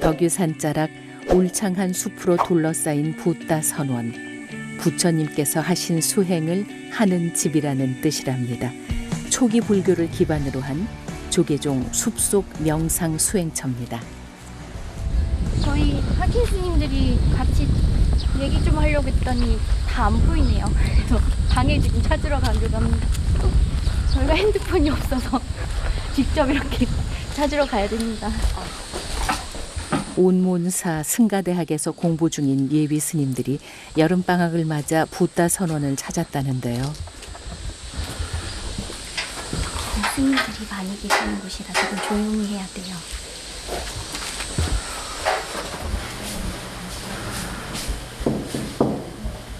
덕유산 자락 울창한 숲으로 둘러싸인 붓다 선원. 부처님께서 하신 수행을 하는 집이라는 뜻이랍니다. 초기 불교를 기반으로 한 조계종 숲속 명상 수행처입니다. 저희 하킨 스님들이 같이 얘기 좀 하려고 했더니 다 안 보이네요. 그래서 방에 지금 찾으러 가려고 합니다. 저희가 핸드폰이 없어서 직접 이렇게 찾으러 가야 됩니다. 온문사 승가대학에서 공부 중인 예비 스님들이 여름방학을 맞아 붓다 선원을 찾았다는데요. 스님들이 많이 계시는 곳이라 조금 조용히 해야 돼요.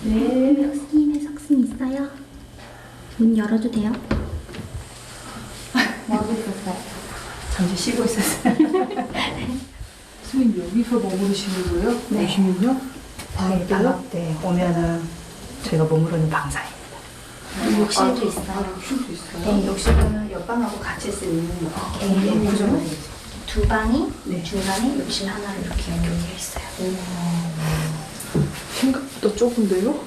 네. 스님의 석승 있어요? 문 열어도 돼요? 뭐하고 있었어요? 잠시 쉬고 있었어요. 스님 여기서 머무르시는 거예요? 네. 오시면요? 방학 때 오면은 저희가 머무르는 방사입니다. 욕실도 있어요. 욕실도 있어요? 네, 욕실은 옆방하고 같이 쓰는 개인 구조가 되어 있어요. 두 방이 네. 중간에 욕실 하나로 이렇게 연결되어 있어요. 생각보다 좁은데요?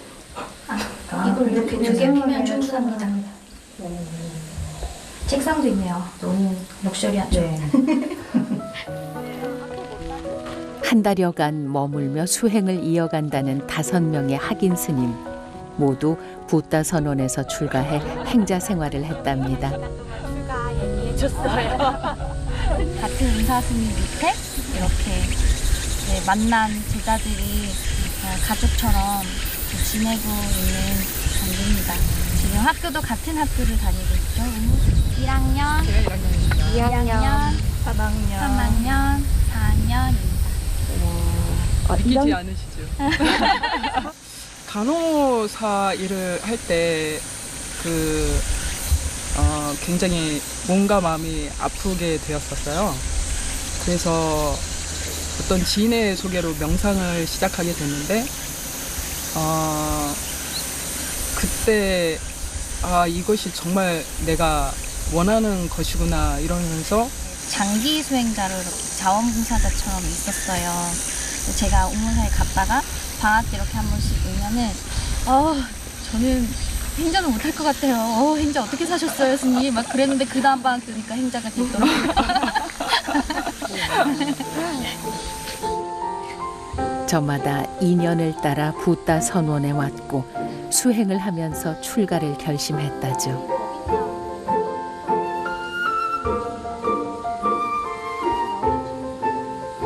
이걸 이렇게 두 개 보면 충분합니다. 책상도 있네요. 너무 럭셔리하죠? 네. 한 달여간 머물며 수행을 이어간다는 5명의 학인 스님. 모두 붓다 선원에서 출가해 행자 생활을 했답니다. 같은 은사스님 밑에 이렇게 만난 제자들이 가족처럼 지내고 있는 관계입니다. 지금 학교도 같은 학교를 다니고 있죠. 1학년, 2학년, 3학년, 4학년입니다. 믿기지 않으시죠? 간호사 일을 할 때 굉장히 몸과 마음이 아프게 되었었어요. 그래서 어떤 지인의 소개로 명상을 시작하게 됐는데 그때 이것이 정말 내가 원하는 것이구나 이러면서 장기 수행자로 이렇게 자원봉사자처럼 있었어요. 제가 옥문사에 갔다가 방학 때 이렇게 한 번씩 오면은 저는 행자는 못할 것 같아요. 행자 어떻게 사셨어요, 스님? 막 그랬는데 그 다음 방학 때니까 행자가 됐더라고요. 저마다 인연을 따라 붓다 선원에 왔고 수행을 하면서 출가를 결심했다죠.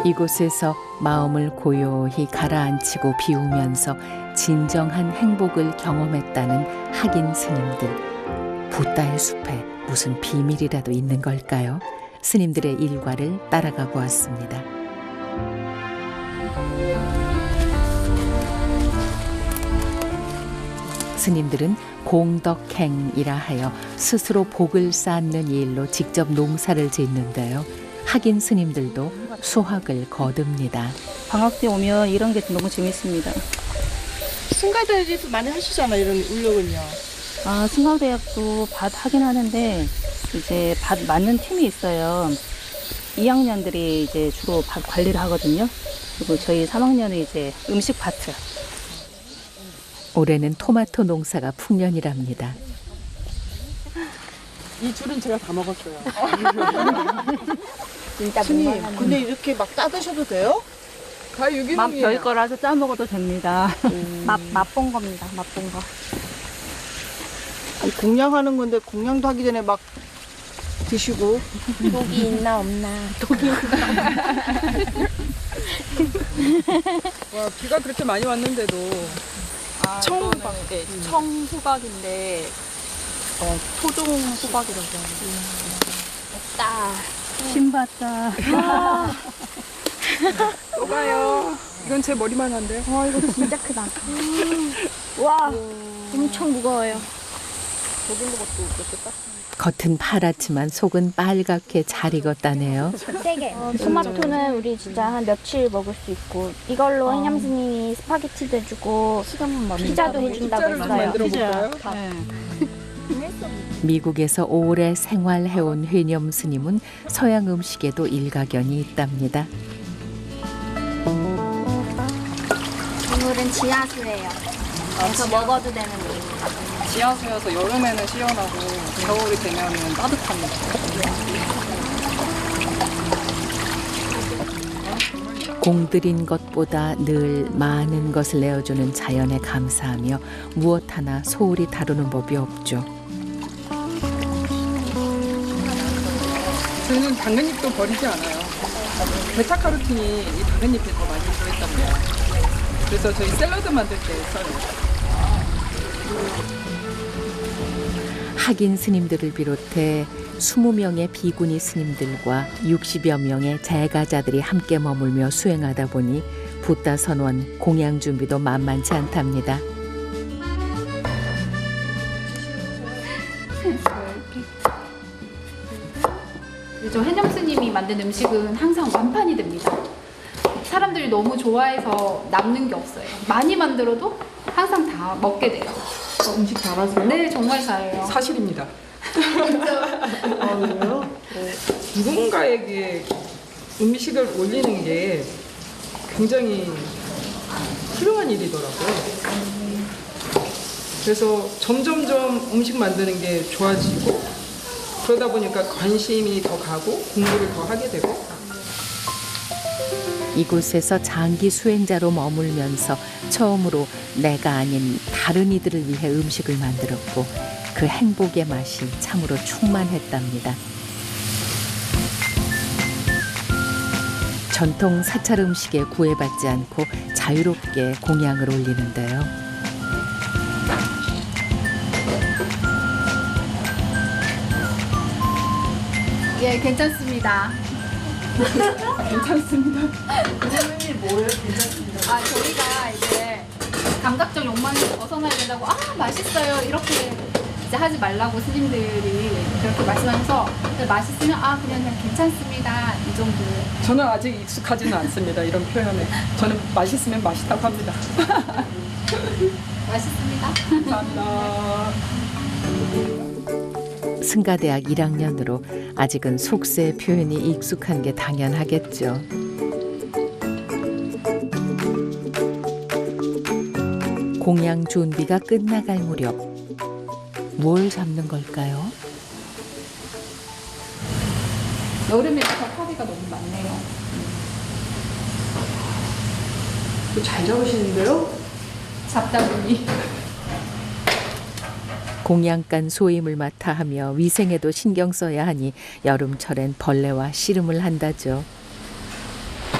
이곳에서 마음을 고요히 가라앉히고 비우면서 진정한 행복을 경험했다는 학인 스님들. 붓다의 숲에 무슨 비밀이라도 있는 걸까요? 스님들의 일과를 따라가 보았습니다. 스님들은 공덕행이라 하여 스스로 복을 쌓는 일로 직접 농사를 짓는데요. 학인 스님들도 수확을 거둡니다. 방학 때 오면 이런 게 너무 재밌습니다. 승가대에서 많이 하시잖아요, 이런 울력은요. 승강대학도 밭 하긴 하는데 이제 밭 맞는 팀이 있어요. 2학년들이 이제 주로 밭 관리를 하거든요. 그리고 저희 3학년은 이제 음식 파트. 올해는 토마토 농사가 풍년이랍니다. 이 줄은 제가 다 먹었어요. 진짜 스님, 근데 이렇게 막 따드셔도 돼요? 다 유기농이에요. 저희 거라서 짜 먹어도 됩니다. 맛본 겁니다. 맛본 거. 아니, 공양하는 건데 공양도 하기 전에 막 드시고. 독이 있나 없나. 와, 비가 그렇게 많이 왔는데도 청호박, 네, 청호박인데 토종 호박이라고 하는데 없다. 신봤다. 또 가요. 이건 제 머리만 한데. 이거 진짜 크다. 와, 엄청 무거워요. 겉은 파랗지만 속은 빨갛게 잘 익었다네요. 세게. 토마토는 우리 진짜 한 며칠 먹을 수 있고 이걸로 해념 스님이 스파게티도 해주고 피자도 해준다고 피자를 좀 했어요. 만들어 볼까요? 미국에서 오래 생활해온 회념 스님은 서양 음식에도 일가견이 있답니다. 오늘은 지하수예요. 그래서 먹어도 되는 물입니다. 지하수여서 여름에는 시원하고 겨울이 되면은 따뜻합니다. 공들인 것보다 늘 많은 것을 내어주는 자연에 감사하며 무엇 하나 소홀히 다루는 법이 없죠. 저희는 당근잎도 버리지 않아요. 베타카로틴이 이 당근잎에 더 많이 들어있답니다. 그래서 저희 샐러드 만들 때 써요. 학인 스님들을 비롯해 20명의 비구니 스님들과 60여 명의 재가자들이 함께 머물며 수행하다 보니 붓다 선원 공양 준비도 만만치 않답니다. 저 해념 스님이 만든 음식은 항상 완판이 됩니다. 사람들이 너무 좋아해서 남는 게 없어요. 많이 만들어도 항상 다 먹게 돼요. 음식 잘하세요? 네, 정말 잘해요. 사실입니다. 아, 그래요? 누군가에게 음식을 올리는 게 굉장히 훌륭한 일이더라고요. 그래서 점점점 음식 만드는 게 좋아지고 그러다 보니까 관심이 더 가고 공부를 더 하게 되고 이곳에서 장기 수행자로 머물면서 처음으로 내가 아닌 다른 이들을 위해 음식을 만들었고 그 행복의 맛이 참으로 충만했답니다. 전통 사찰 음식에 구애받지 않고 자유롭게 공양을 올리는데요. 예, 괜찮습니다. 괜찮습니다. 뭐예요? 괜찮습니다. 아, 저희가 이제 감각적 욕망을 벗어나야 된다고 맛있어요 이렇게 이제 하지 말라고 스님들이 그렇게 말씀하셔서 맛있으면 그냥 괜찮습니다 이 정도. 저는 아직 익숙하지는 않습니다. 이런 표현에. 저는 맛있으면 맛있다고 합니다. 맛있습니다. 감사합니다. 승가대학 1학년으로 아직은 속세 표현이 익숙한 게 당연하겠죠. 공양 준비가 끝나갈 무렵 뭘 잡는 걸까요? 여름이라서 파리가 너무 많네요. 잘 잡으시는데요? 잡다 보니. 공양간 소임을 맡아 하며 위생에도 신경 써야 하니 여름철엔 벌레와 씨름을 한다죠.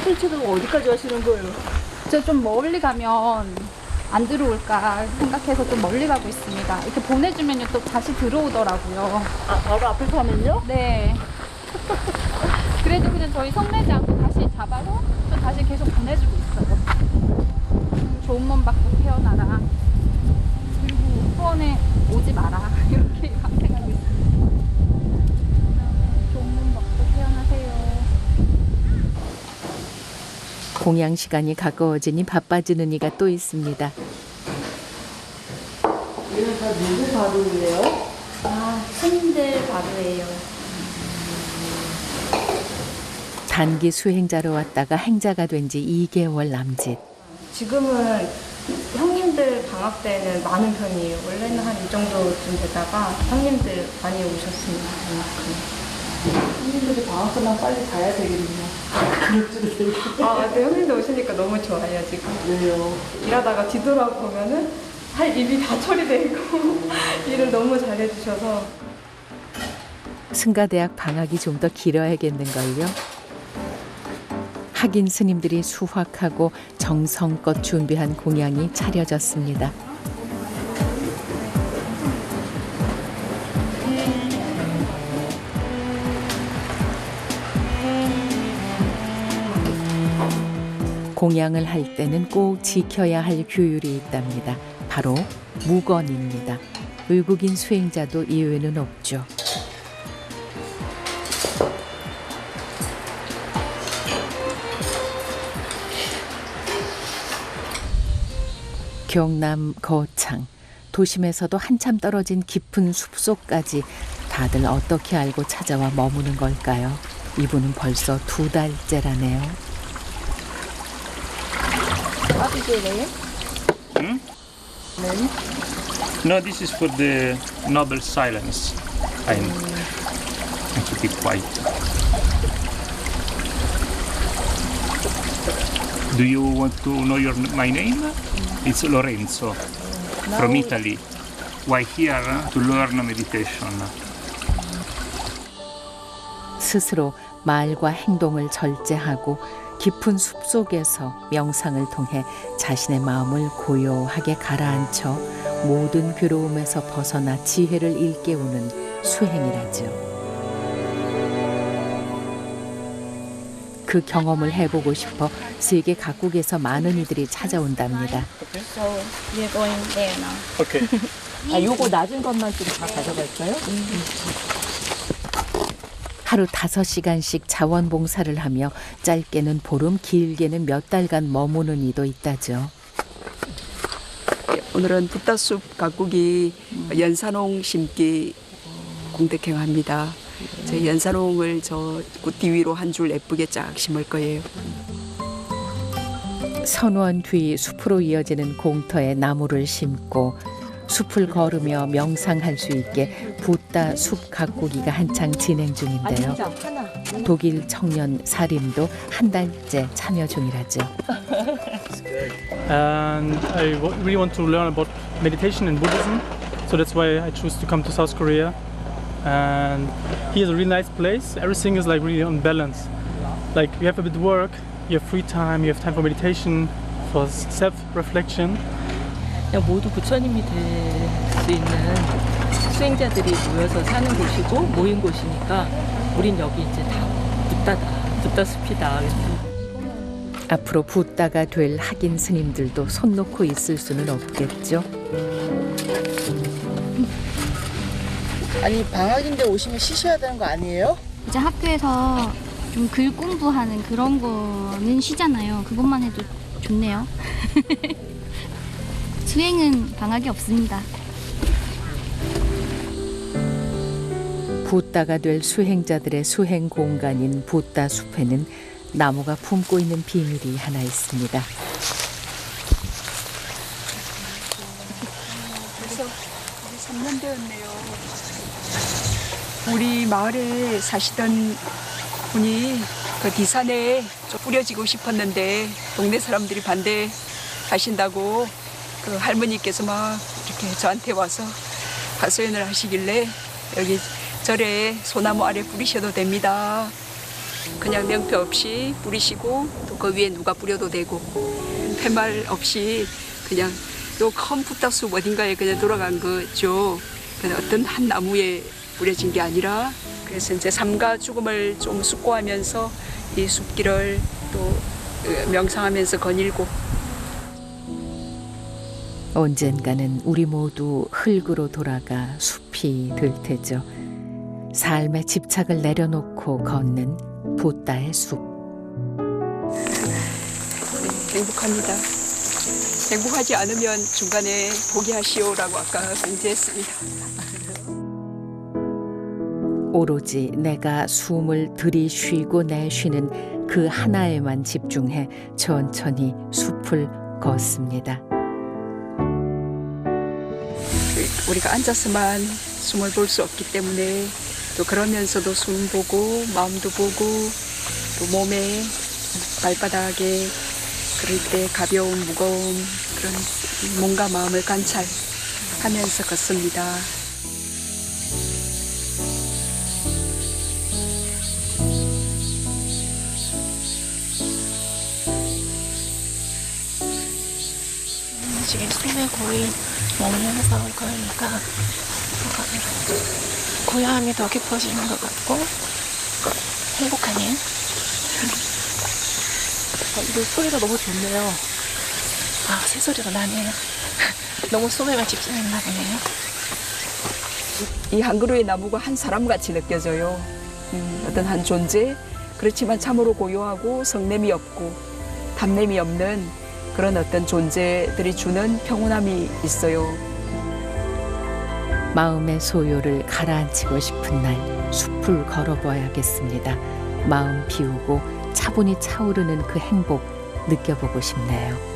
실제로 어디까지 하시는 거예요? 저 좀 멀리 가면 안 들어올까 생각해서 좀 멀리 가고 있습니다. 이렇게 보내주면 또 다시 들어오더라고요. 바로 앞에서 하면요? 네. 그래도 그냥 저희 성내지 않고 다시 잡아서 또 다시 계속 보내주고 있어요. 좋은 몸 받고 태어나라. 그리고 후원에 오지 마라. 이렇게 생각하고 있어요. 좋은 몸 받고 태어나세요. 공양 시간이 가까워지니 바빠지는 이가 또 있습니다. 이건 다 누구 바로예요? 스님들 바로예요. 단기 수행자로 왔다가 행자가 된 지 2개월 남짓. 지금은 형님들 방학 때는 많은 편이에요. 원래는 한 이 정도쯤 되다가 형님들 많이 오셨습니다. 손님들이 방학 끝나면 빨리 가야 되겠네요. 네, 형님들 오시니까 너무 좋아요, 지금. 왜요? 일하다가 뒤돌아보면은 할 일이 다 처리되고 일을 너무 잘해주셔서. 승가대학 방학이 좀 더 길어야겠는걸요. 학인 스님들이 수확하고 정성껏 준비한 공양이 차려졌습니다. 공양을 할 때는 꼭 지켜야 할 규율이 있답니다. 바로 무건입니다. 외국인 수행자도 이외는 없죠. 경남 거창, 도심에서도 한참 떨어진 깊은 숲속까지 다들 어떻게 알고 찾아와 머무는 걸까요? 이분은 벌써 2달째라네요. 아비게일이에요? No, this is for the noble silence. I to keep quiet. Do you want to know my name? It's Lorenzo from Italy. Why here? To learn meditation. 스스로 말과 행동을 절제하고 깊은 숲속에서 명상을 통해 자신의 마음을 고요하게 가라앉혀 모든 괴로움에서 벗어나 지혜를 일깨우는 수행이라죠. 그 경험을 해보고 싶어 세계 각국에서 많은 이들이 찾아온답니다. So we're going there now. Okay. 아, 요거 낮은 것만 좀 다 가져갈까요? 하루 5시간씩 자원봉사를 하며 짧게는 보름, 길게는 몇 달간 머무는 이도 있다죠. 오늘은 붓다숲 가꾸기 연산홍 심기 공덕행합니다. 제 연산홍을 저 꽃뒤 위로 한 줄 예쁘게 쫙 심을 거예요. 선원 뒤 숲으로 이어지는 공터에 나무를 심고 숲을 걸으며 명상할 수 있게 붓다 숲 가꾸기가 한창 진행 중인데요. 독일 청년 사림도 한 달째 참여 중이라죠. And I really want to learn about meditation and Buddhism, so that's why I choose to come to South Korea. And here's a really nice place. Everything is like really on balance. Like you have a bit of work, you have free time, you have time for meditation, for self-reflection. 모두 부처님이 될 수 있는 수행자들이 모여서 사는 곳이고 모인 곳이니까 우린 여기 이제 다 붓다다, 붓다숲이다. 앞으로 붓다가 될 학인 스님들도 손 놓고 있을 수는 없겠죠. 아니 방학인데 오시면 쉬셔야 되는 거 아니에요? 이제 학교에서 좀 글 공부하는 그런 거는 쉬잖아요. 그것만 해도 좋네요. 수행은 방학이 없습니다. 붓다가 될 수행자들의 수행 공간인 붓다 숲에는 나무가 품고 있는 비밀이 하나 있습니다. 벌써 3년 되었네요. 우리 마을에 사시던 분이 그 디산에 좀 뿌려지고 싶었는데 동네 사람들이 반대하신다고 그 할머니께서 막 이렇게 저한테 와서 하소연을 하시길래 여기 절에 소나무 아래 뿌리셔도 됩니다. 그냥 명패 없이 뿌리시고 또 그 위에 누가 뿌려도 되고 팻말 없이 그냥 요 큰 붓다숲 어딘가에 그냥 돌아간 거죠. 그냥 어떤 한 나무에 뿌려진 게 아니라 그래서 이제 삶과 죽음을 좀 숙고하면서 이 숲길을 또 명상하면서 거닐고 언젠가는 우리 모두 흙으로 돌아가 숲이 될 테죠. 삶의 집착을 내려놓고 걷는 붓다의 숲. 행복합니다. 행복하지 않으면 중간에 포기하시오라고 아까 공지했습니다. 오로지 내가 숨을 들이쉬고 내쉬는 그 하나에만 집중해 천천히 숲을 걷습니다. 우리가 앉아서만 숨을 볼 수 없기 때문에 또 그러면서도 숨 보고 마음도 보고 또 몸에 발바닥에 그럴 때 가벼움 무거움 그런 몸과 마음을 관찰하면서 걷습니다. 지금 숨에 거의 머물면서 그러니까 고요함이 더 깊어지는 것 같고 행복하네요. 물소리가 너무 좋네요. 아, 새소리가 나네요. 너무 숨에만 집중했나 보네요. 이 한 그루의 나무가 한 사람같이 느껴져요. 어떤 한 존재, 그렇지만 참으로 고요하고 성냄이 없고 담냄이 없는 그런 어떤 존재들이 주는 평온함이 있어요. 마음의 소요를 가라앉히고 싶은 날 숲을 걸어봐야겠습니다. 마음 비우고 차분히 차오르는 그 행복 느껴보고 싶네요.